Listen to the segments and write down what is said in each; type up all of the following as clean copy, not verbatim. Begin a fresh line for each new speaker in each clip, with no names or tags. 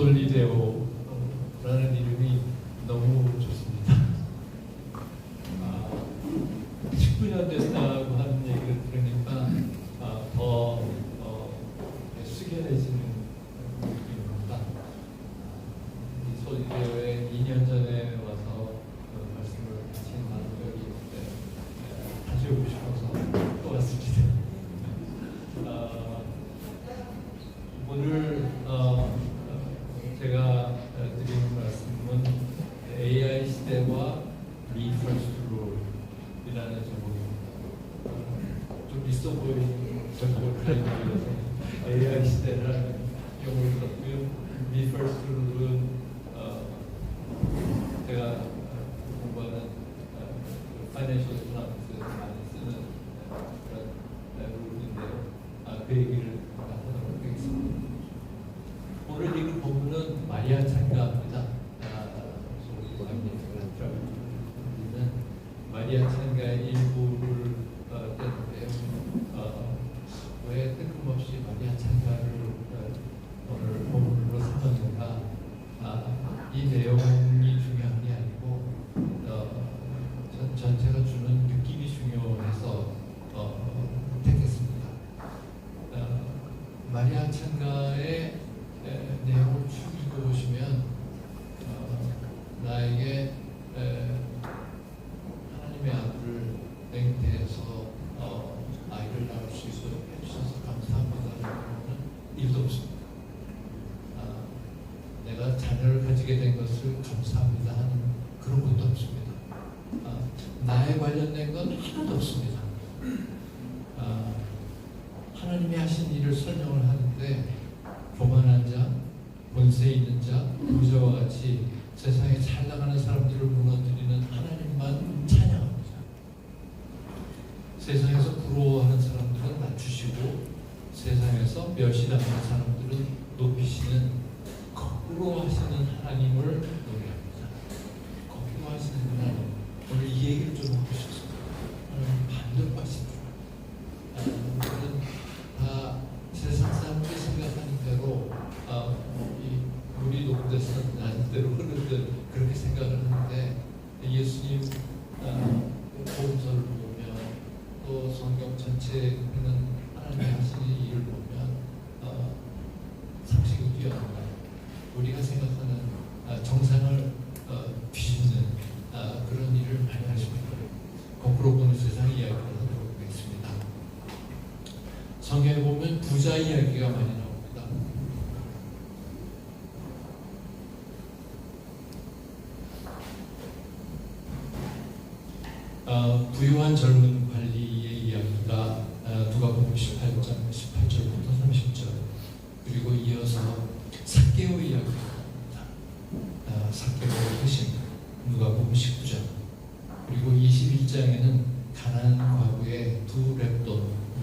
솔리데오라는 이름이 너무 좋습니다. 19년 됐다고 하는 얘기를 들으니까 더 숙연해지는 느낌입니다. 이 솔리데오에 2년 전에 와서 말씀을 같이 나눈 적이 있는데 다시 오고 싶어서 또 왔습니다. 오늘 제가 드리는 말씀은 AI 시대와 Me First Rule이라는 제목입니다. 좀 있어 보이는 제목을 가지고 AI 시대라는 용어를 썼고요. Me First Rule은 제가 공부하는 파이낸셜 플랜스 많이 쓰는 그런 룰인데요. 그 얘기를 하도록 하겠습니다. 오늘 읽은 본문은 마리아 찬가입니다. 우리는 마리아 찬가의 일부를 떼는데요. 왜 뜬금없이 마리아 찬가를 오늘 본문으로 삼았는가? 이 내용이 중요한 게 아니고 전체가 주는 느낌이 중요해서 택했습니다. 마리아 찬가의 내용을 쭉 읽어보시면 나에게 하나님의 아들을 맹태해서 아이를 낳을 수 있도록 해주셔서 감사합니다라는 일도 없습니다. 내가 자녀를 가지게 된 것을 감사합니다 하는 그런 것도 없습니다. 나에 관련된 건 하나도 없습니다. 하나님이 하신 일을 설명을 하는데 교만한 자, 권세 있는 자, 부자와 같이 세상에 잘 나가는 사람들을 무너뜨리는 하나님만 찬양합니다. 세상에서 부러워하는 사람들은 낮추시고 세상에서 멸시당하는 사람들은 높이시는 거꾸로 하시는 하나님을 노래합니다. 거꾸로 하시는 하나님. 오늘 이 얘기를 좀 하고 싶습니다. 반대로 하십니다. 다 세상 사람들이 생각하는 대로 우리 녹대서 나는 대로 흐르듯 그렇게 생각을 하는데 예수님 복음서를 보면 또 성경 전체에 있는 하나님의 하시는 일을 보면 상식이 뛰어난다. 우리가 생각하는 정상을 뒤집는 그런 일을 많이 하십니다. 거꾸로 보는 세상 이야기를 하도록 하겠습니다. 성경에 보면 부자 이야기가 많이 나옵니다. 부유한 젊은 관리의 이야기가 누가복음 18장 18절부터 30절 그리고 이어서 삭개오 이야기가 나옵니다. 삭개오의 회심 누가복음 19장 그리고 21장에는 가난한 과부의 두 렙돈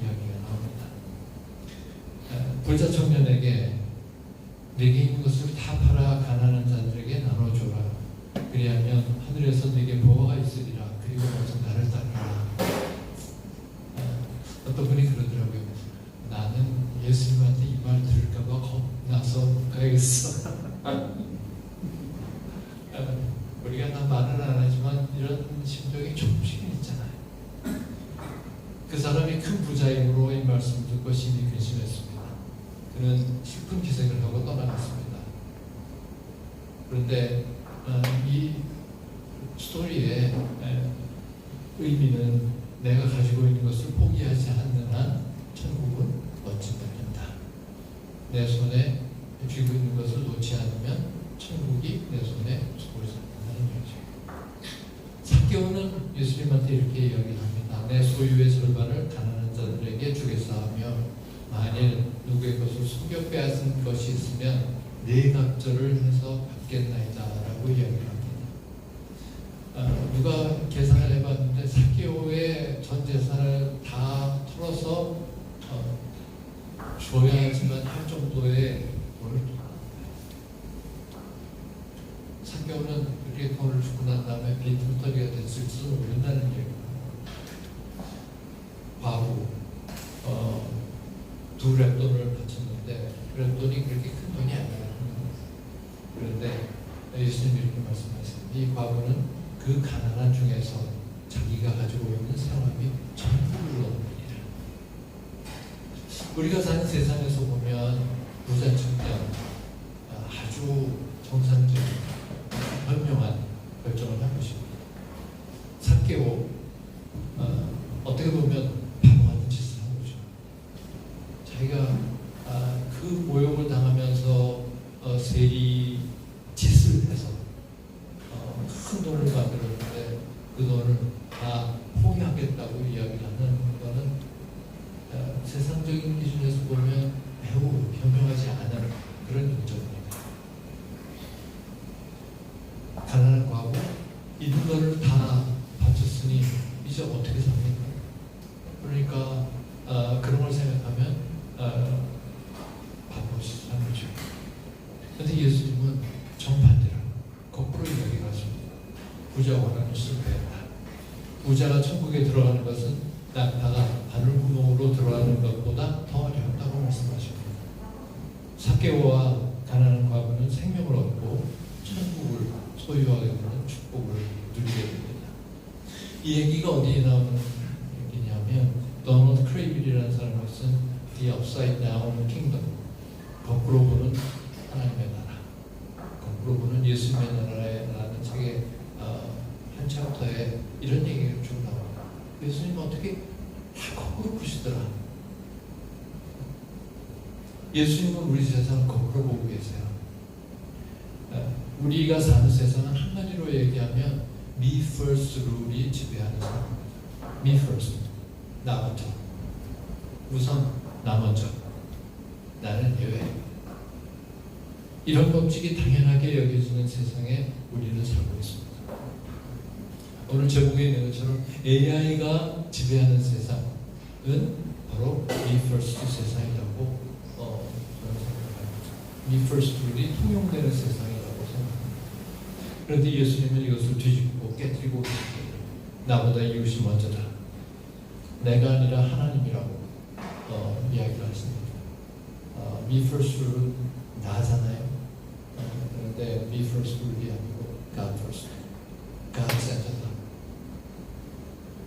이야기가 나옵니다. 부자 청년에게 내게 있는 것을 다 팔아 가난한 자들에게 나눠줘라. 그리하면 하늘에서 내게 보화가 있으리라. 그리고 먼저 나를 따르라. 어떤 분이 그러더라고요. 나는 예수님한테 이 말 들을까봐 겁나서 못 가야겠어. 우리가 다 말은 안 하지만 이런 심정이 조금씩은 있잖아요. 그 사람이 큰 부자이므로 이 말씀 듣고 심히 근심했습니다. 그는 슬픈 기색을 하고 떠나갔습니다. 그런데 이 스토리의 의미는 내가 가지고 있는 것을 포기하지 않는 한 천국은 멋진 것입니다. 내 손에 쥐고 있는 것을 놓지 않으면 천국이 내 손에 보이지 않는다는 얘기죠. 삭개오는 예수님한테 이렇게 이야기합니다. 내 소유의 절반을 가난한 자들에게 주겠사 하며 만일 누구의 것을 숨겨 빼앗은 것이 있으면 네 갑절을 해서 받겠나이다 라고 이야기합니다. 누가 계산을 해봤는데 삭개오의 전 재산을 다 털어서 줘야지만 할 정도의 돈을 삭개오는 그렇게 돈을 주고 난 다음에 빈틈터리가 됐을지도 모른다는 얘기입니다. 과부 두 렙돈을 바쳤는데 렙돈이 그렇게 큰 돈이 아니에요. 예수님이 이렇게 말씀하세요. 이 과부는 그 가난한 중에서 자기가 가지고 있는 생활비 전부를 얻으리라. 우리가 사는 세상에서 보면 부자층은 아주 정상적인 현명한 결정을 하고 싶습니다. 삭개오 어떻게 보면 바보 같은 짓을 한 거죠. 자기가 그 모욕을 당하면서 세리 짓을 해서 큰 돈을 만들었는데 그 돈을 다 포기하겠다고 이야기를 하는 거는 세상적인 기준에서 보면 매우 현명하지 않은 그런 결정입니다. 가난한 과부 있는 거를 다 바쳤으니 이제 어떻게 삽니까? 그러니까 그런 걸 생각하면 바보짓을 하는 거죠. 그런데 예수님은 정반대로 거꾸로 이야기가 하십니다. 부자와 가난은 실패했다. 부자가 천국에 들어가는 것은 낙타가 바늘구멍으로 들어가는 것보다 더 어렵다고 말씀하십니다. 삭개오와 가난한 과부는 생명을 얻고 천국을 소유하게 되는 축복을 누리게 됩니다. 이 얘기가 어디에 나오는 얘기냐면 도널드 크레이빌이라는 사람이 쓴 The Upside Down Kingdom, 거꾸로 보는 하나님의 나라, 거꾸로 보는 예수님의 나라라는 책의 한 챕터에 이런 얘기가 쭉 나와요. 예수님은 어떻게 다 거꾸로 보시더라. 예수님은 우리 세상을 거꾸로 보고 계세요. 우리가 사는 세상은 한 가지로 얘기하면 Me first 룰이 지배하는 사람입니다. Me first, 나부터. 우선 나 먼저. 나는 예외. 이런 법칙이 당연하게 여겨지는 세상에 우리는 살고 있습니다. 오늘 제목에 있는 것처럼 AI가 지배하는 세상은 바로 Me first 세상이라고 저는 생각합니다. Me first 룰이 통용되는 세상이라고 생각합니다. 그런데 예수님은 이것을 뒤집고 깨뜨리고 계십니다. 나보다 이웃이 먼저다. 내가 아니라 하나님이라고 이야기를 하십니다. Me first 룰은 나잖아요. 그런데 Me first 룰이 아니고 God first. God centered.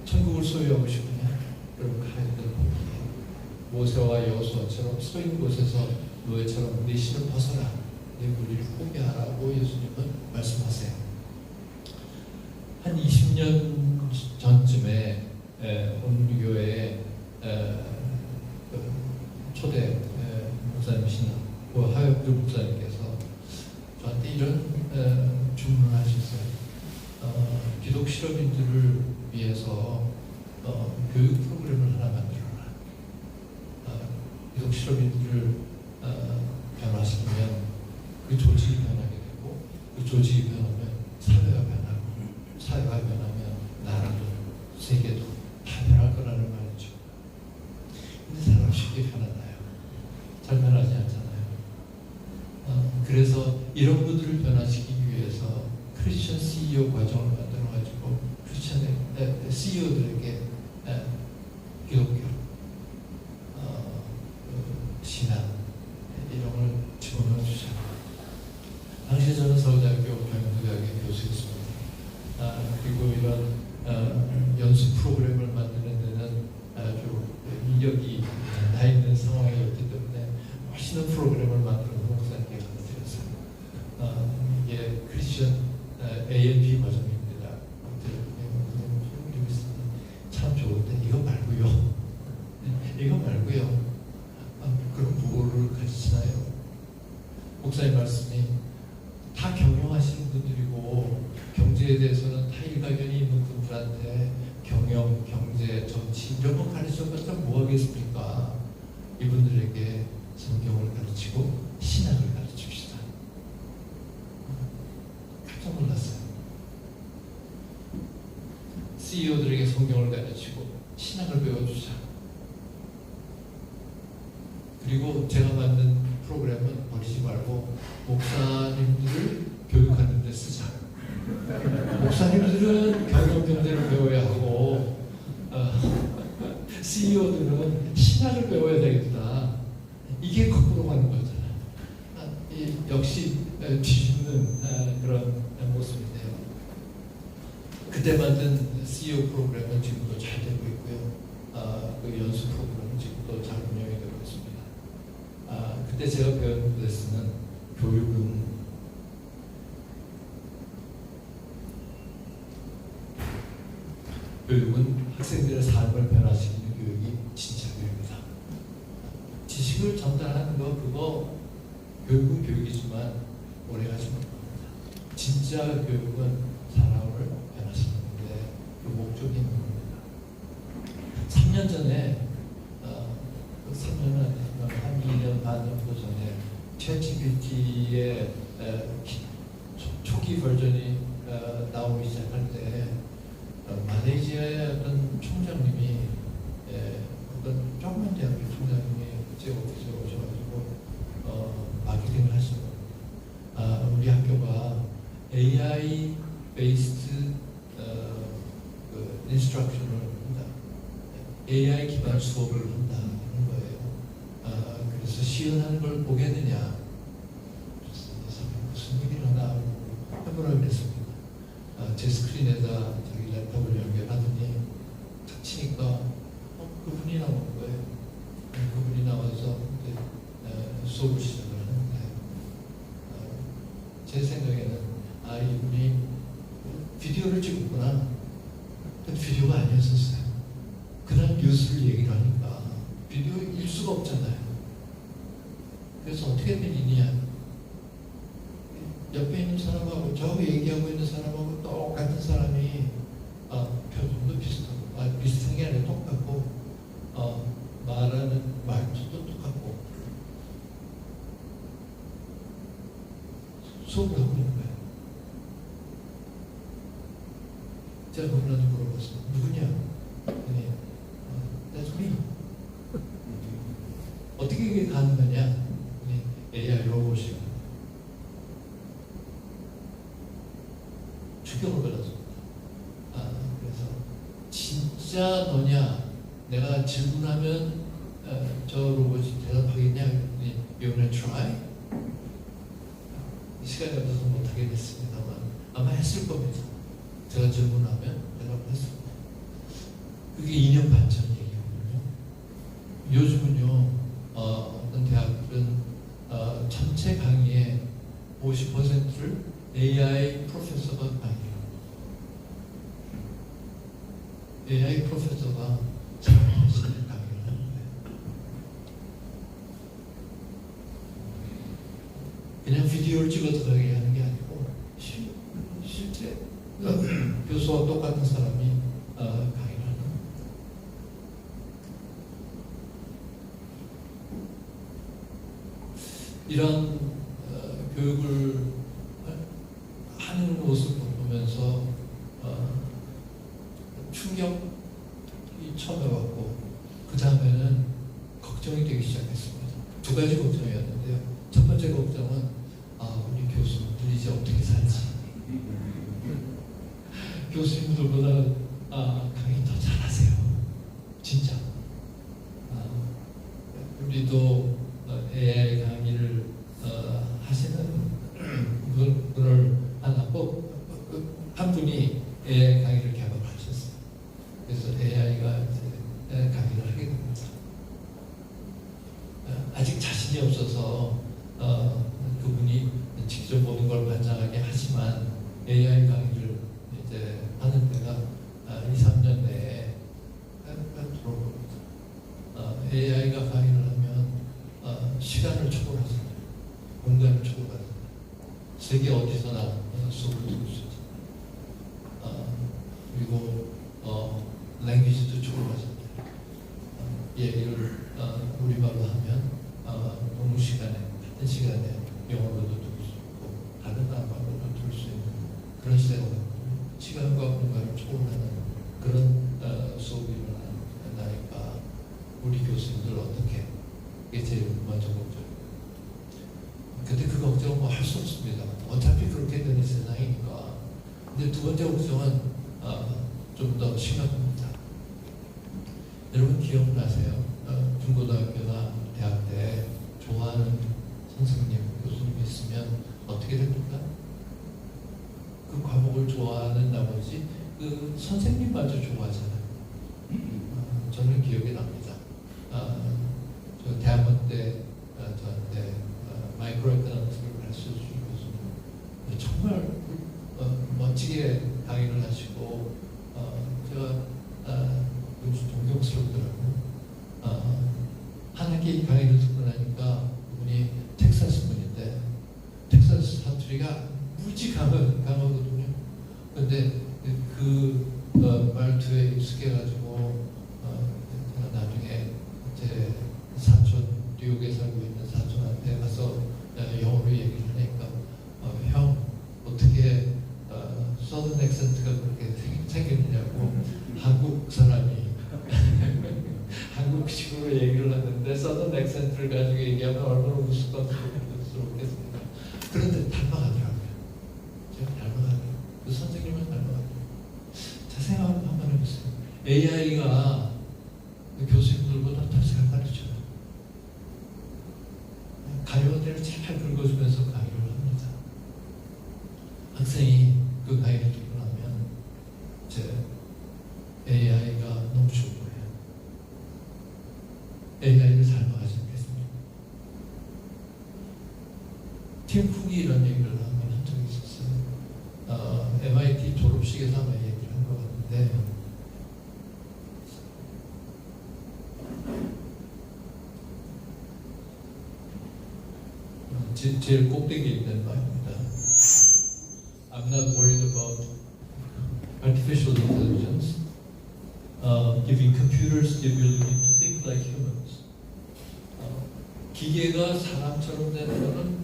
천국을 소유하고 싶으냐? 그럼 가야 될 포기해. 모세와 여호수아처럼 서 있는 곳에서 노예처럼 네 신을 벗어라. 내 무리를 포기하라고 예수님은 말씀하세요. 한 20년 전쯤에 온누교회 초대 목사님이시나 하엽주 목사님께서 저한테 이런 주문을 하셨어요. 기독 실업인들을 위해서 교육 프로그램을 하나 만들어라. 기독 실업인들을 변화시키면 그 조직이 변하게 되고 그 조직이 변하면 사회가 변하고 사회가 변하면 나라도 세계도 다 변할 거라는 말이죠. 근데 사람 쉽게 변하나요? 잘 변하지 않잖아요. 그래서 이런 분들을 변화시키기 위해서 크리스천 CEO 과정을 만들어가지고 크리스천 CEO들에게 기독교 신앙 이런 걸 집어넣어 주자. 당시 저는 서울대학교 경영대학의 교수였습니다. 그리고 이런 연수 프로그램을 만드는 데는 아주 인력이 나 있는 상황이었기 때문에 멋있는 프로그램을 만들어서 목사님께 가르쳤어요. 이게 크리스천 ALP 과정입니다. 참 좋은데 이거 말고요. 이거 말고요. 그럼 뭐를 가르치나요? 목사님 말씀이 다 경영하시는 분들이고 경제에 대해서는 다 일가견이 있는 분들한테 경영, 경제, 정치 이런 거 가르쳐봤자 뭐 하겠습니까? 이분들에게 성경을 가르치고 신학을 가르칩시다. 깜짝 놀랐어요. CEO들에게 성경을 가르치고 신학을 배워주자. 그리고 제가 만든 프로그램은 버리지 말고 목사님들을 교육하는 데 쓰자. 목사님들은 경영 경제를 배워야 하고 CEO들은 신학을 배워야 되겠다. 이게 거꾸로 가는 거잖아요. 역시 뒤집는 그런 모습인데요. 그때 만든 CEO 프로그램은 지금도 잘 되고 있고요. 그 연수 프로그램은 지금도 잘 운영이 되고 있습니다. 그때 제가 배운 레슨은 교육은 학생들의 삶을 변화시키는 교육이 진짜 교육이다. 지식을 전달하는 거 그거 교육은 교육이지만 오래가지 못합니다. 진짜 교육은 사람을 변화시키는 데 그 목적이 있는 겁니다. 3년 전에 3년은 아니지만 한 2년 반 정도 전에 챗GPT의 초기 버전이 나오기 시작할 때 말레이시아의 어떤 총장님이 어떤 조그만 대학교 총장님이 제 오피스에 오셔가지고 마케팅을 하시고 우리 학교가 AI 베이스드 인스트럭션을 한다. AI 기반 수업을 한다는 거예요. 그래서 시연하는 걸 보겠느냐. 무슨 일을 하나 해보라 그랬습니다. 제 스크린에다 자기 랩탑을 연결하더니 탁 치니까 그분이 나오는 거예요. 그분이 나와서 이제 수업을 시작을 하는데 제 생각에는 이분이 비디오를 찍었구나. 근데 비디오가 아니었었어요. 그냥 뉴스를 얘기를 하니까 비디오일 수가 없잖아요. 그래서 어떻게 들리냐. 옆에 있는 사람하고 저 얘기하고 있는 사람하고 똑같은 사람이 표정도 비슷하고 비슷한 게 아니라 똑같고 말하는 말투도 똑같고 수업을 하고 있는 거예요. 제가 그분한테 물어봤어요. 누구냐? 아니, that's me. 어떻게 이게 가능하냐? AI 로봇이요. 충격을 받았습니다. 그래서 진짜 너냐? 내가 질문하면 저 로봇이 대답하겠냐? You wanna try? 시간이 없어서 못하게 됐습니다만 아마 했을 겁니다. 제가 질문하면 대답을 했습니다. 그게 2년 반 전 얘기거든요. 요즘은요, 어떤 대학들은 전체 강의의 50%를 AI 프로페서가 강의해요. AI 프로페서가 자기자신을 강의를 하는 거예요. 그냥 비디오를 찍어서 강의하는 게 아니고 실제 교수와 똑같은 사람이 강의를 하는 거예요. 이런 교육을 하는 모습을 보면서 충격이 처음에 왔고 그 다음에는 걱정이 되기 시작했습니다. 두 가지 걱정이었는데요. 첫 번째 걱정은 우리 교수님들 이제 어떻게 살지. 교수님들보다 강의 더 잘하세요. 진짜. 우리도 AI 강의를 하시는 분을 한 분이 AI 강의를 개발하셨어요. 그래서 AI가 이제 강의를 하게 됩니다. 아직 자신이 없어서 그분이 직접 보는 걸 관장하게 하지만 AI 강의를 이제 하는 데가 2, 3년 내에 들어올 겁니다. AI가 강의를 하면 시간을 초월하잖아요. 공간을 초월하잖아요. 세계 어디서나 수업을 들을 수 있잖아요. 그리고 랭귀지도 초월하잖아요. 얘기를 우리말로 하면 동무 시간에 같은 시간에 영어로도 들을 수 있고 다른 나라말로도 들을 수 있는 그런 시대가 왔거든요. 시간과 공간을 초월하는 그런 수업이 일어나니까 우리 교수님들 어떻게 이게 제일 먼저 걱정이에요. 근데 그 걱정은 뭐 할 수 없습니다. 어차피 그렇게 되는 세상이니까. 근데 두 번째 걱정은 좀 더 심각합니다. 여러분 기억나세요? 중고등학교나 대학 때 좋아하는 선생님, 교수님이 있으면 어떻게 어떻게 됩니까? 그 과목을 좋아하는 나머지 그 선생님마저 좋아하잖아요. 저는 기억이 납니다. 저 대학원 때 저한테 마이크로 에코노믹스를 가르쳐주신 교수님 정말 멋지게 강의를 하시고 제가 존경스럽더라고요. 한 학기 강의를 듣고 나니까 그분이 텍사스 분인데 텍사스 사투리가 무지 강하거든요. 근데 그 말투에 익숙해가지고 제가 나중에 제 사촌 뉴욕에 살고 있는 사촌한테 가서 영어로 얘기를 하니까 형 어떻게 서든 액센트가 그렇게 생겼느냐고 한국 사람이 한국식으로 얘기를 하는데 서든 액센트를 가지고 얘기하면 얼마나 우스꽝스럽겠습니까? 그런데 닮아가더라고요. 제가 닮아가더라고요. 그 선생님은 닮아가더라고요. 자, 생각 한번 해보세요. AI가 교수님들보다 더 잘 가르쳐요. 가요대를 잘 긁어주면서 강의를 합니다. 학생이 그 강의를 듣고 나면 제 AI가 너무 좋은 거예요. AI를 닮아가지 않겠습니까? 팀 쿡이 이런 얘기를 한번 한 적이 있었어요. MIT 졸업식에서 아마 얘기를 한 것 같은데 제일 꼭대기에 있는 말입니다. I'm not worried about artificial intelligence giving computers the ability to think like humans. 기계가 사람처럼 되는 것은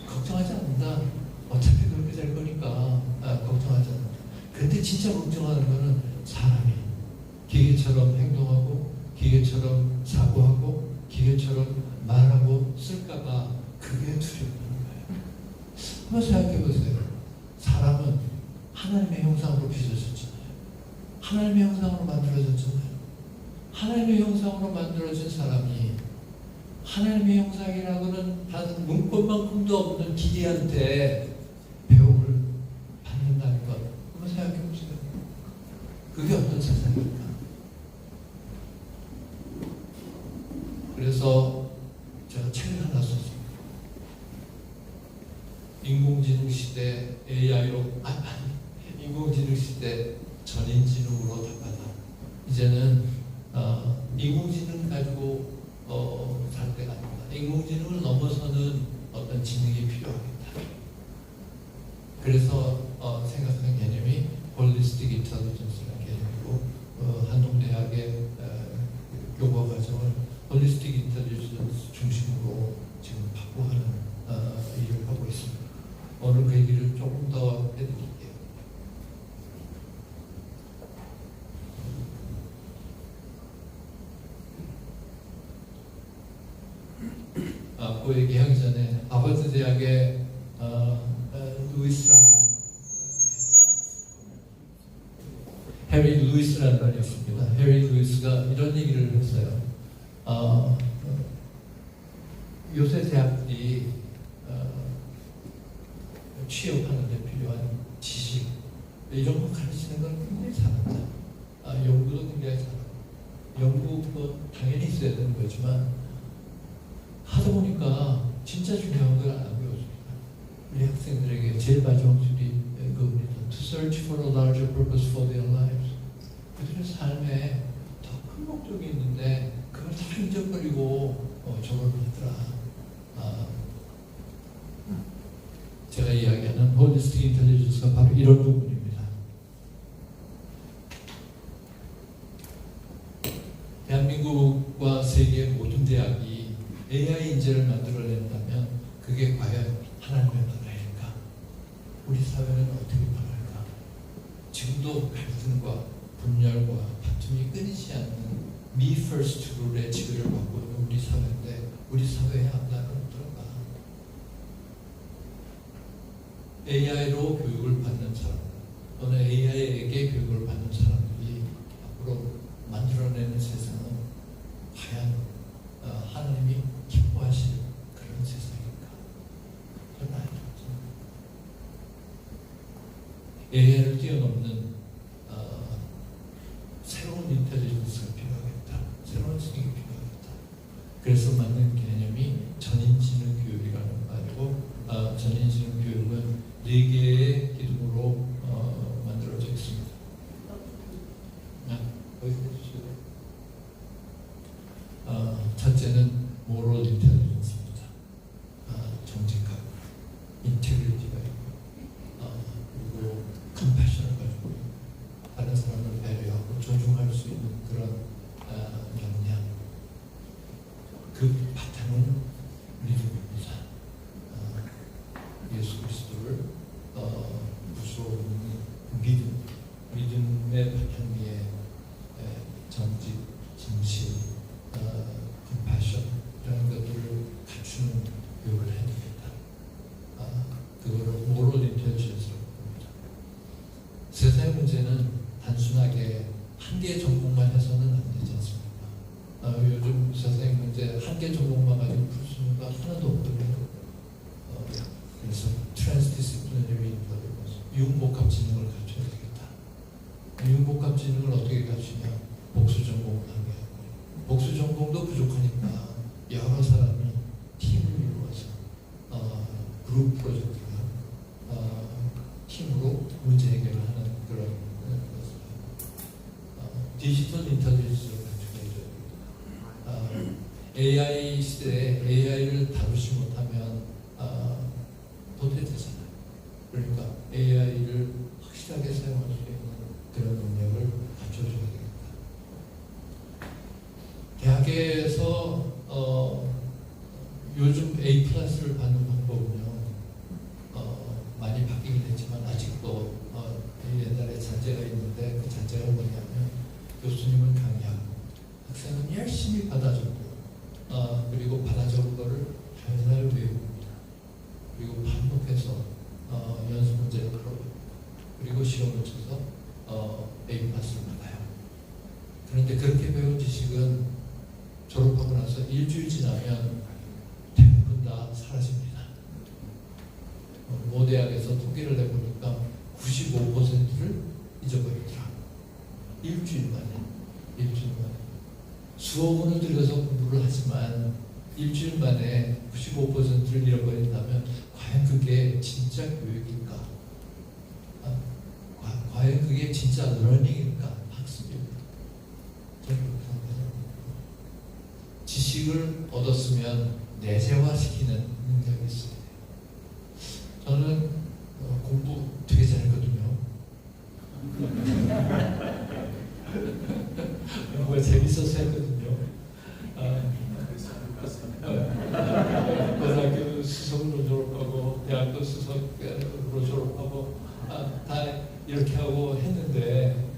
걱정하지 않는다. 어차피 그렇게 될 거니까 걱정하지 않는다. 근데 진짜 걱정하는 거는 사람이 기계처럼 행동하고 기계처럼 사고하고 기계처럼 말하고 쓸까봐 그게 두려운 거예요. 한번 생각해 보세요. 사람은 하나님의 형상으로 빚어졌잖아요. 하나님의 형상으로 만들어졌잖아요. 하나님의 형상으로 만들어진 사람이 하나님의 형상이라고는 단 문법만큼도 없는 기계한테 배움을 받는다는 것 한번 생각해 보세요. 그게 어떤 세상입니까? 그래서 제가 책을 하나 썼습니다. 인공지능 시대 AI로 인공지능 시대 전인지능으로 답하다. 이제는 인공지능 가지고 살 때가 아닙니다. 인공지능을 넘어서는 어떤 지능이 필요하겠다. 그래서 생각한 개념이 홀리스틱 인텔리전스라는 개념이고 한동대학의 교과 과정을 홀리스틱 인텔리전스 중심으로 지금 확보하는 일을 하고 있습니다. 오늘 그 얘기를 조금 더 해드릴게요. 그 얘기하기 전에 하버드 대학의 해리 루이스라는 분이 있습니다. 해리 루이스가 이런 얘기를 했어요. 요새 대학들이 취업하는 데 필요한 지식 이런 거 가르치는 건 굉장히 잘한다. 연구도 굉장히 잘하고 연구 당연히 있어야 되는 거지만 하다 보니까 진짜 중요한 걸 안 배워줍니다. 우리 학생들에게 제일 마지막 줄이 그겁니다. To search for a larger purpose for their lives. 그들의 삶에 더 큰 목적이 있는데 그걸 다 잊어버리고 졸업을 하더라. 제가 이야기하는 홀리스틱 인텔리전스가 바로 이런 부분입니다. 대한민국과 세계 모든 대학이 AI 인재를 만들어낸다면 그게 과연 하나님의 나라일까? 우리 사회는 어떻게 변할까? 지금도 갈등과 분열과 다툼이 끊이지 않는 Me First 룰의 지배를 받고 있는 우리 사회인데 우리 사회에 나는 어떨까? AI로 교육을 받는 사람 또는 AI에게 교육을 받는 사람들이 앞으로 만들어내는 세상은 과연 하나님이 기뻐하실 그런 세상일까? 시간을 뛰어넘는 새로운 인텔리전스가 필요하겠다. 새로운 지식이 필요하겠다. 그래서 만든 개념이 전인지능 교육이라는 말이고, 전인지능 교육은 4개의 기둥으로 만들어져 있습니다. 거기서 해주시고요. 첫째는 모럴 인텔리전스입니다. 정직하고 인테그리티가 있고, 그리고 컴패션을 가지고 다른 사람을 배려하고 존중할 수 있는 그런 역량. 그 바탕은 믿음입니다. 예수 그리스도를 무서운 믿음의 바탕 위에 정직, 진실, 컴패션 이런 것들을 갖추는 교육을 해야 되겠다. 그거를 모럴 인텔리전스라고 봅니다. 세상의 문제는 단순하게 한 개의 전공만 해서는 안 되지 않습니까? 요즘 세상의 문제 한 개 전공만 가지고 풀 수가 하나도 없거든요. 그래서 트랜스디시플리너리 인텔리전스, 융복합 지능을 갖춰야 되겠다. 융복합 지능을 어떻게 갖추냐? 복수 전공을 하게 하고, 복수 전공도 부족하니까 여러 사람이 팀을 이루어서 그룹 프로젝트를 팀으로 문제 해결을 하는 그런 것을 디지털 인텔리전스를 갖춰야 됩니다. AI 시대에 AI를 다루지 못하면 도태되잖아요. 그러니까 AI를 확실하게 사용할 수 있는 그런 능력을 갖춰줘야 됩니다. 대학에서 요즘 A+를 받는 방법은요, 많이 바뀌긴 했지만 아직도 옛날에 잔재가 있는데, 그 잔재가 뭐냐면 교수님은 강의하고 학생은 열심히 받아 적고, 그리고 받아 적은 거를 잘 외웁니다. 그리고 반복해서 연습 문제를 풀어보고, 그리고 시험을 쳐서 A+를 받아요. 그런데 그렇게 배운 지식은 졸업하고 나서 일주일 지나면 대부분 다 사라집니다. 모 대학에서 통계를 내보니까 95%를 잊어버리더라. 일주일 만에. 수억원을 들여서 공부를 하지만 일주일 만에 95%를 잃어버린다면 과연 그게 진짜 교육일까? 과연 그게 진짜 러닝일까? 학습일까? 저는 그렇게 생각합니다. 지식을 얻었으면 내재화시키는 능력이 있어요. 저는 공부 되게 잘했거든요. 공부가 재밌어서 했거든요. 고등학교 수석으로 졸업하고 대학도 수석으로 졸업하고 다 이렇게 하고 했는데,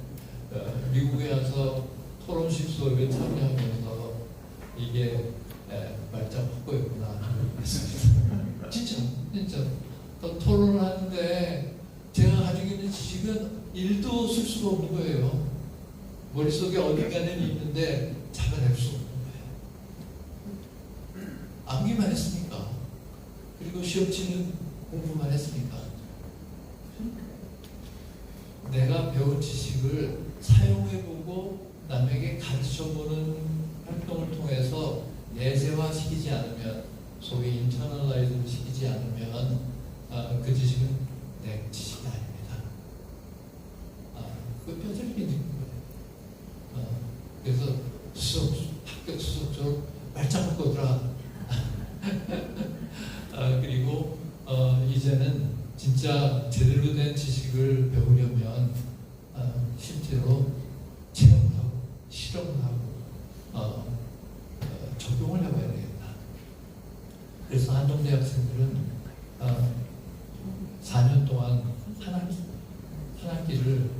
미국에 와서 토론식 수업에 참여하면서 이게 말짱 확고했구나 했습니다. 진짜 또 토론을 하는데 제가 가지고 있는 지식은 1도 쓸 수가 없는 거예요. 머릿속에 어딘가는 있는데 잡아낼 수 없는 거예요. 암기만 했으니까. 그리고 시험 치는 공부만 했으니까. 내가 배운 지식을 사용해보고 남에게 가르쳐보는 활동을 통해서 내재화시키지 않으면, 소위 인터널라이즈를 시키지 않으면 그 지식은 내 지식이 아닙니다. 그 뼈저리게 느낀 거예요. 그래서 합격 수석 졸업 말짱 바꿔더라. 그리고 이제는 진짜 제대로 된 지식을 배우려면 실제로 체험을 하고 실험을 하고 적용을 해봐야 되겠다. 그래서 한동대 학생들은 4년 동안 한 학기를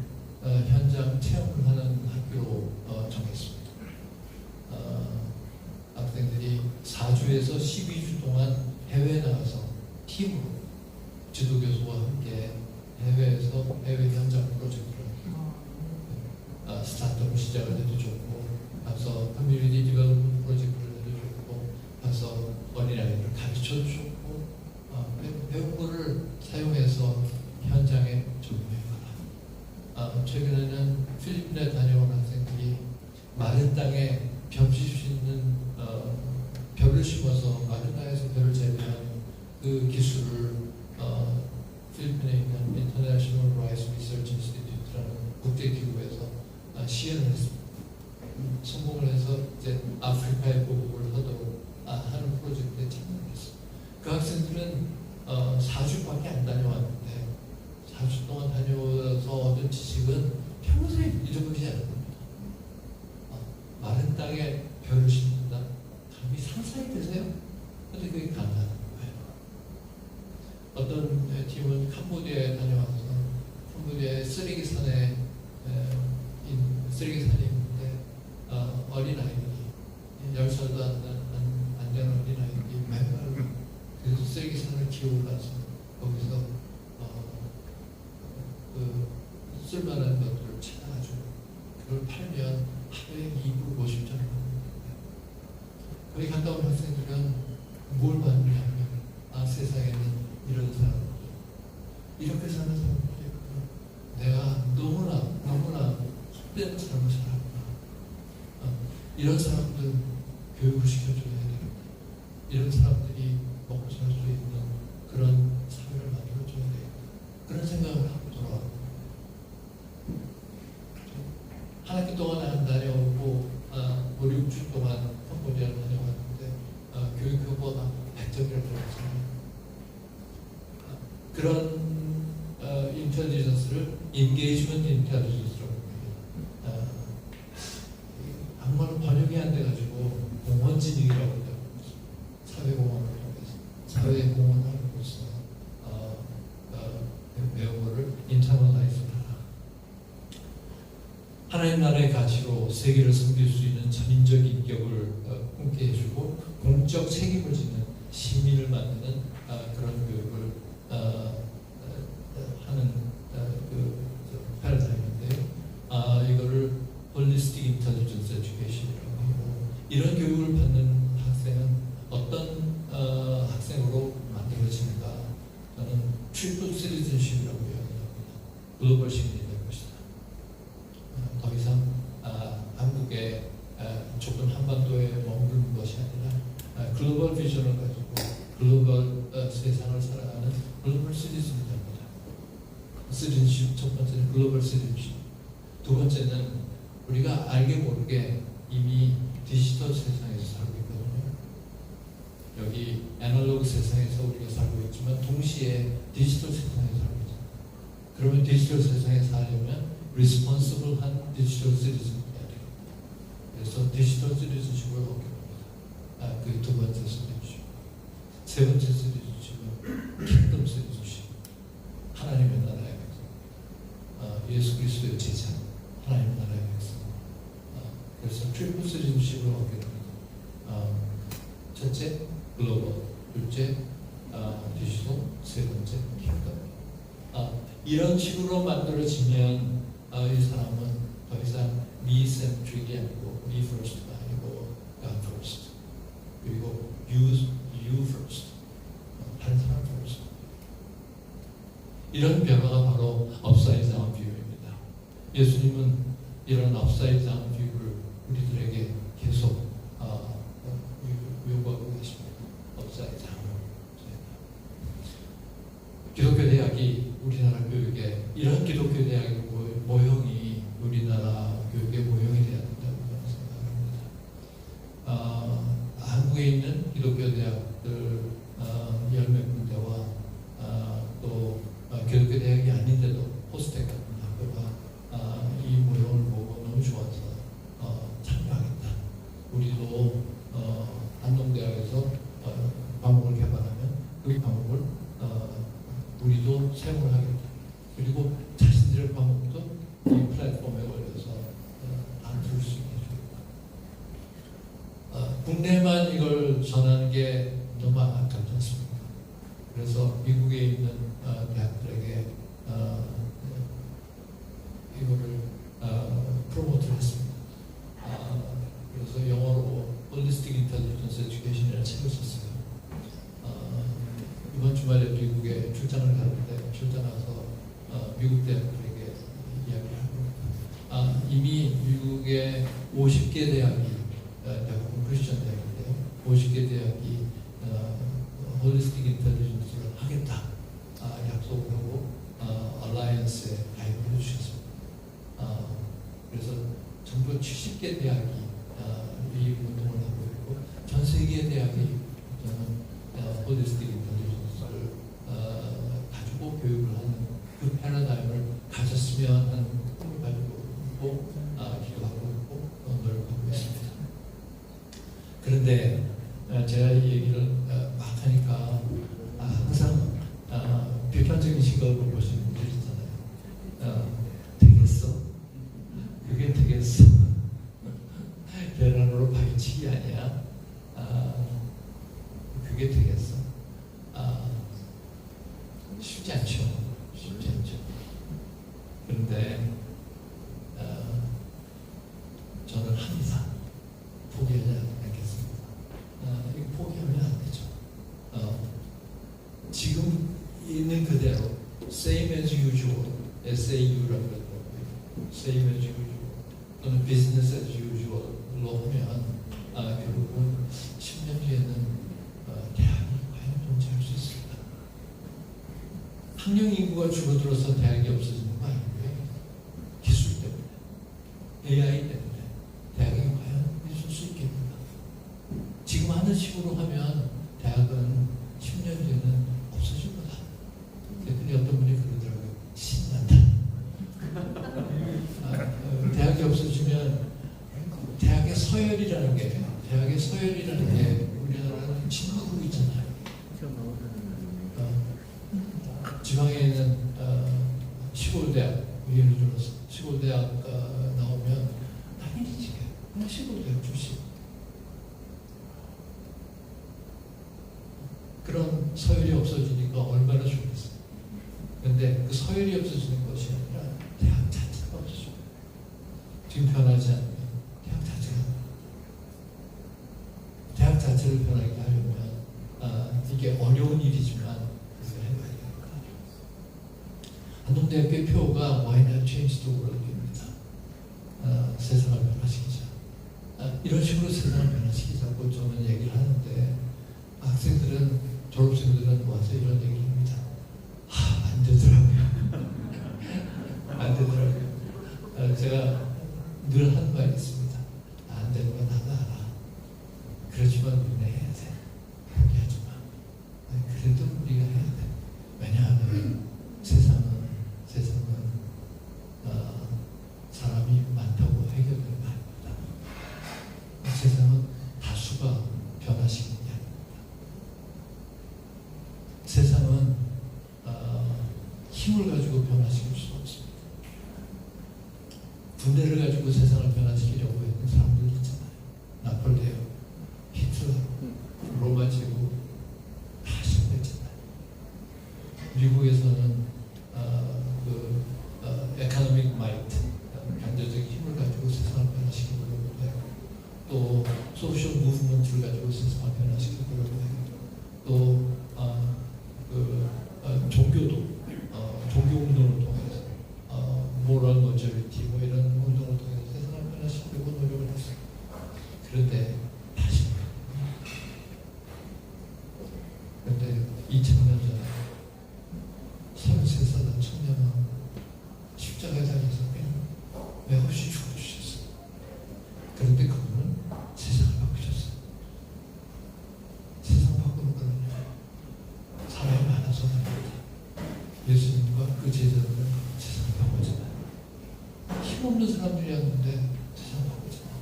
현장 체험을 하는 학교로 정했습니다. 학생들이 4주에서 12주 동안 해외에 나가서 팀으로 지도교수와 함께 해외에서 해외 현장 프로젝트를 스타트업 시작을 해도 좋고, 가서 커뮤니티 디벨롭먼트 프로젝트를 해도 좋고, 가서 어린아이들을 가르쳐도 좋고, 배운 거를 사용해서 현장에 적용해봐라. 최근에는 필리핀에 다녀온 학생들이 마른 땅에 별 줄 수 있는 별을 심어서 마른 땅에서 별을 재배하는 그 기술을 필리핀에 있는 International Rice Research Institute라는 국제기구에서 시연을 했습니다. 성공을 해서 이제 아프리카에 보급을 하도록 하는 프로젝트에 참여를 했습니다. 그 학생들은 4주밖에 안 다녀왔는데 4주 동안 다녀와서 얻은 지식은 평생 잊어버리지 않을 겁니다. 마른 땅에 별을 심는다. 감히 상상이 되세요? 근데 그게 가능한 거예요. 어떤 팀은 캄보디아에 다녀와서 캄보디아의 쓰레기산에 쓰레기산이 있는데 어린아이들이 10살도 안 되는 어린아이들이 맨날 그래서 쓰레기산을 기어올라서 거기서 그 쓸만한 것들을 찾아가지고 그걸 팔면 하루에 250장 거기 갔다 온 학생들은 뭘 받느냐면 세상에는 이런 사람들 이렇게 사는 사람들이 있구나. 내가 너무나 헛된 삶을 살았구나. 이런 사람들 교육을 시켜줘야 되겠다. 이런 사람들이 먹고 살 수 있는 그런 사회를 만들어줘야 되겠다. 그런 생각을 하고 돌아왔고 한 학기 동안 안 다녀오고 5, 6주 동안 캄보디아를 다녀왔는데 교육 효과가 100점이라고 했잖아요. 그런 인텔리전스를 인게이지먼트 인텔리전스라고 합니다. 한국말로 번역이 안 돼가지고 공헌지능이라고 해요. 사회공헌을 통해서 사회공헌하면서 배운 거를 인터널라이즈를 하라. 하나님 나라의 가치로 세계를 섬길 수 있는 전인적 인격을 꿈게 해주고 공적 책임을 지는 시민을 만드는 그런 교육을 하는 그 패러다임인데요. 이거를 홀리스틱 인텔리전스 에듀케이션이라고 하고 이런 교육을 받는 학생은 어떤 학생으로 만들어지는가? 저는 트리플 시티즌십이라고 이야기합니다. 글로벌 시민이 될 것이다. 더 이상 한국의 좁은 한반도에 머무르는 것이 아니라 글로벌 비전을 가지고 글로벌 세상을 살아가는 글로벌 시티즌이 됩니다. 시티즌십 첫 번째는 글로벌 시티즌십. 두 번째는 우리가 알게 모르게 이미 디지털 세상에서 살고 있거든요. 여기 애널로그 세상에서 우리가 살고 있지만 동시에 디지털 세상에 살고 있잖아요. 그러면 디지털 세상에 살려면 리스폰시블한 디지털 시티즌이어야 돼요. 그래서 디지털 시티즌십을 얻게 됩니다. 그게 두 번째 시티즌십. 세 번째 시티즌십은 킹덤 시티즌십. 하나님의 나라의 백성. 예수 그리스도의 제자. 하나님의 나라의 백성. 그래서 트리플 시티즌십을 얻게 됩니다. 첫째, 글로벌. 둘째, 디지털. 세 번째, 킹덤. 이런 식으로 만들어지면 이 사람은 더 이상 me centric이 아니고 me first가 아니고 God first. 그리고 you first. 다른 사람 first. 이런 변화가 바로 업사이드 다운 뷰입니다. 예수님은 이런 업사이드 다운 뷰를 우리들에게 계속 요구하고 계십니다. 업사이드 다운. 기독교 대학이 우리나라 교육에 이런 기독교 대학의 모형이 우리나라 교육의 모형이 되어야 된다고 생각합니다. 한국에 있는 기독교 대학들 10몇 군데와 또 기독교 대학이 아닌데도 포스텍 같은 학교가 이 모형을 보고 너무 좋아서 참여하겠다. 우리도 안동대학에서 과목을 개발하면 그 과목을 우리도 사용을 하겠다. 그리고 자신들의 과목도 이 플랫폼에 올려서 안 들을 수 있게 해주겠다. 국내만 이걸 전하는 게 너무 아깝지 않습니까? 그래서 미국에 있는 대학들에게 이거를 프로모트를 했습니다. 그래서 영어로 홀리스틱 인텔리전스 에듀케이션이라는 책을 썼어요. 이번 주말에 미국에 출장을 가는데 출장 가서 미국 대학들에게 이야기를 하고 이미 미국의 50개 대학이 대학은 크리스천 대학인데요. 50개 대학이 홀리스틱 인텔리전스를 하겠다 약속을 하고 얼라이언스에 가입을 해주셨습니다. 그래서 전부 70개 대학이 이 운동을 하고 있고 전 세계 대학이 홀리스틱 인텔리전스를 가지고 교육을 하는 그 패러다임을 가졌으면 하는 꿈을 가지고 있고 기도하고 있고 노력하고 있습니다. 그런데 제가 이 얘기를 막 하니까 항상 비판적인 시각으로 보시는 분들이 있잖아요. 되겠어? 그게 되겠어? 계란으로 파헤치기 아니야? 그게 되겠어? 쉽지 않죠. 쉽지 않죠. 그런데 저는 항상 포기하지 않겠습니다. 이거 포기하면 안 되죠. 지금 있는 그대로 same as usual, SAU라고 그러더라고요. same as usual 또는 business as usual로 하면 결국은 10년 뒤에는 대학이 과연 존재할 수 있을까? 학령 인구가 줄어들어서 대학이 없어지는 거 아니고요. 기술 때문에, AI 때문에 대학이 과연 있을 수 있겠는가? 지금 하는 식으로 하면 대학은 10년 뒤에는 없어질 거다. 근데 어떤 분이 그러더라고요. 신난다. 대학이 없어지면 대학의 서열이라는 게 우리나라는 진국이 있잖아요. 지방에 있는 시골대학, 예를 들어서 시골대학 나오면 당연히 그냥 시골대학 출신. 그런 서열이 없어지니까 얼마나 좋겠어요. 그런데 그 서열이 없어지는 것이 아니라 대학 자체가 없어져요. 지금 변하지 않으면 대학 자체를 변하게 하려면 이게 어려운 일이지만 그걸 해봐야 됩니다. 한동대학교의 표어가 Why not change the world입니다. 세상을 변화시키자. 이런 식으로 세상을 변화시키자고 저는 얘기를 하는데 학생들은, 졸업생들은 와서 이런 얘기를 합니다. 안 되더라고요. 안 되더라고요. 제가 늘 하는 말이 있습니다. 안 되는 건 나도 알아. 그렇지만 우리는 해야 돼. 포기하지 마. 그래도 우리가 해야 돼. 왜냐하면 세상은 사람이 많다고 해결되는 거 아닙니다. 세상은 다수가 변화시키는 게 아닙니다. 세상은 힘을 가지고 변화시킬 수 없습니다. 분해를 가지고 세상을 변화시키려고 했는 사람들 있잖아요. 나폴레옹, 히틀러, 로마 제국 다 실패했잖아요. 미국에서는 에코노믹 마이트, 경제적 힘을 가지고 세상을 변화시키려고 해요. 또 소셜 무브먼트를 가지고 세상을 변화시키려고 해요. 또 종교도 종교 운동을 통해서 모럴 머저리티 뭐 이런 운동을 통해서 세상을 변화시키려고 노력을 했어요. 그런데 다시 그런데 2000년 전에 33살 청년은 십자가에 달려서 왜 없이 죽어주셨어요. 그런데 그분은 세상을 바꾸셨어요. 세상 바꾸는 거는요, 사람이 많아서 합니다. 예수님과 그 제자들은 세상을 바꾸잖아요. 힘없는 사람들이었는데 세상을 바꾸잖아요.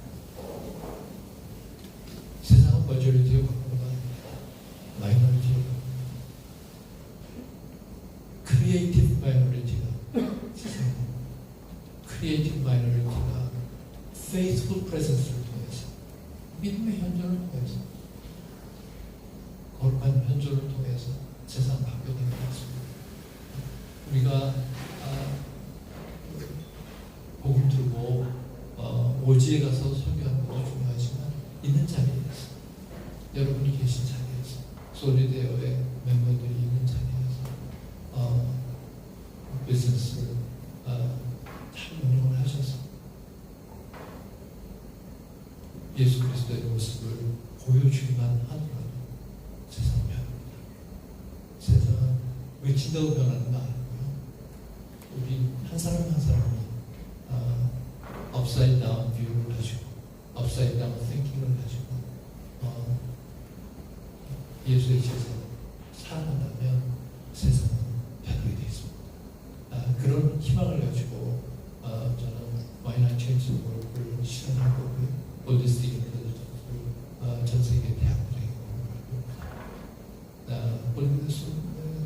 세상은 머저리티로 바꾸는 거 아닙니다. 마이너리티로 바꾸는 크리에이티브 마이너리티가 세상에 크리에이티브 마이너리티가 faithful presence를 통해서, 믿음의 현존을 통해서, 거룩한 현존을 통해서 세상 바뀌어가는 것 같습니다. 우리가 복음 들고 오지에 가서 설교하는 것도 중요하지만 있는 자리에서, 여러분이 계신 자리에서, 솔리데어의 멤버들이 있는 자리에서 비즈니스를 잘 운영을 하셔서 예수 그리스도의 모습을 보여주기만 하더라도 세상은 변합니다. 세상은 외친다고 변하는 거 아니고요. 우리 한 사람 한 사람이 upside down view를 가지고 upside down thinking을 가지고 예수의 제자로 살아간다면 세상은 변하게 되어 있습니다. 그런 희망을 가지고 저는 Why Not Change the World을 실현하고 올드스틱 인텔리전스를 전 세계 대학들에게 공부를 하고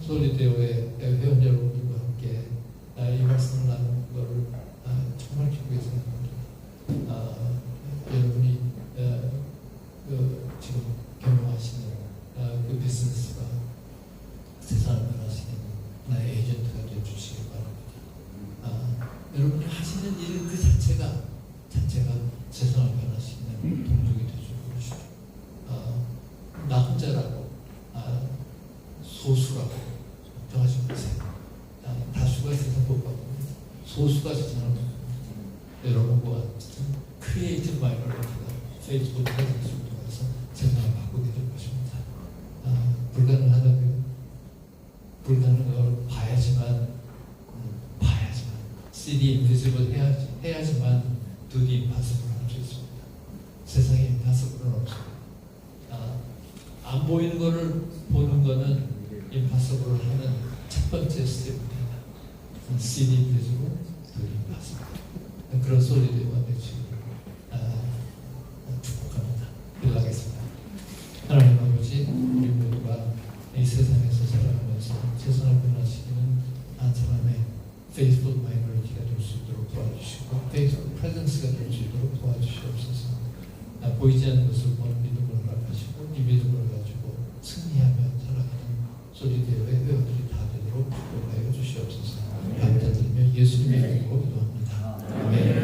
솔리데오의 회원 여러분들과 함께 이 말씀을 나누는 것을 정말 기쁘게 생각합니다. 여러분이 지금 경영하시는 그 비즈니스가 세상을 변화시키는 하나의 에이전트가 되어주시기 바랍니다. 여러분이 하시는 일 그 자체가 세상을 변화시키는 동력이 되어주십시오. 나 혼자라고 소수라고 걱정하지 마세요. 다수가 세상 못 바꿉니다. 소수가 세상을 바꿉니다. 여러분과 같은 크리에이티브 마이너리티가 페이스북 프레젠스를 통해서 세상을 바꾸게 될 것입니다. 불가능한 걸 봐야지만 CD 인비지블 해야지만 do the impossible 할 수 있습니다. 세상에 impossible은 없습니다. 안 보이는 거를 보는 거는 impossible을 하는 첫 번째 스텝입니다. CD 인비지블, do the impossible. 그런 솔리드와 되시기를 축복합니다. 기도하겠습니다. 하나님 아버지, 우리 모두가 이 세상에서 살아가면서 세상을 변화시키는 한 사람의 페이스북 마이너리티가 될 수 있도록 도와주시고 페이스북 프레젠스가 될 수 있도록 도와주시옵소서. 보이지 않는 것을 보는 믿음을 허락하시고 이 믿음을 가지고 승리하며 살아가는 솔리데오의 회원들이 다 되도록 축복하여 주시옵소서. 감사드리며 예수님의 이름으로 기도합니다. 아멘.